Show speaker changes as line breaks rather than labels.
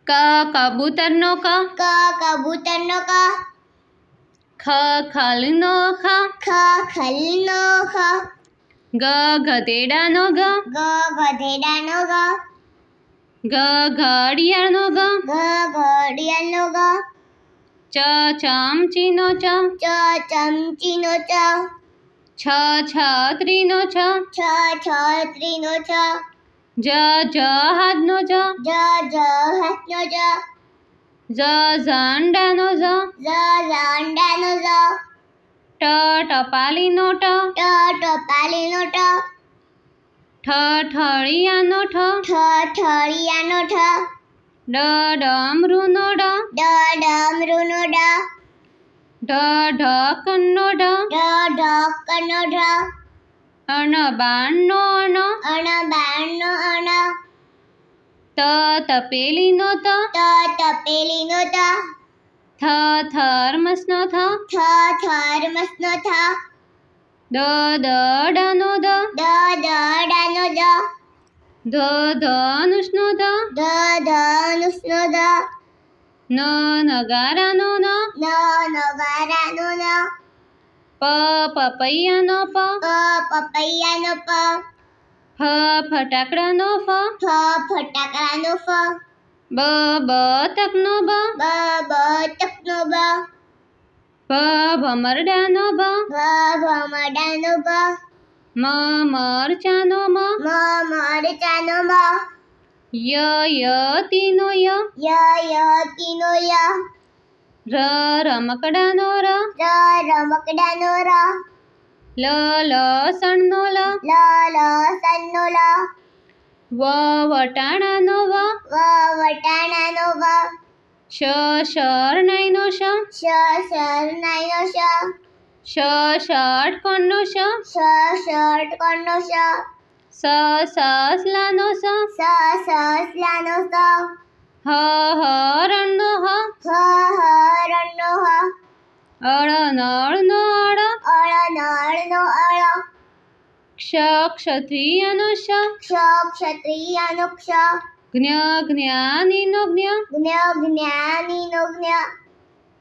ક કબૂતરનો ક,
કબૂતરનો ક,
ખ ખલનો ખ,
ખલનો ખ,
ગ ગધેડાનો ગ,
ગધેડાનો ગ,
ઘડિયાળનો ગ,
ઘડિયાળનો ગ,
ચમચીનો ચ,
ચમચીનો ચ,
છત્રીનો છ,
છત્રીનો છ,
જહાજનો જ,
જહાજનો જ,
ઝંડાનો ઝ,
ઝંડાનો ઝ,
ટપાલીનો ટ,
ટપાલીનો ટ,
ઠળિયાનો ઠ,
ઠળિયાનો ઠ,
ડમરૂનો ડ,
ડમરૂનો ડ,
ઢક્કનનો ઢ,
ઢક્કનનો ઢ,
અણબાણનો અણ,
અણબાણનો અણ,
તપેલીનો ત,
તપેલીનો ત,
થર્મસનો થ,
થર્મસનો થ,
દડાનો દ,
દડાનો દ,
ધનુષનો ધ,
ધનુષનો દ,
નગારાનો ન,
નગારાનો ન,
પપૈયાનો પ,
પપૈયાનો પ,
ફટાકડાનો ફ,
ફટાકડાનો ફ,
બતકનો બ,
બતકનો બ,
ભમરડાનો ભ,
ભમરડાનો ભ,
મરચાનો મ,
મરચાનો મ,
યતીનો ય,
યતીનો ય,
રમકડાનો ર,
રમકડાનો ર,
લસણનો લ,
લસણનો લ,
વટાણાનો વ,
વટાણાનો વ,
શરણાઈનો શ,
શરણાઈનો શ,
ષટકોણનો શ,
ષટકોણનો શ,
સસલાનો સ,
સસલાનો સ,
હરણનો હ,
હરણનો હ,
અળનળનો અળ,
અળનળનો અળ,
ક્ષત્રિયનો ક્ષ,
ક્ષત્રિયનો ક્ષ,
જ્ઞાનીનો જ્ઞ,
જ્ઞાનીનો જ્ઞ,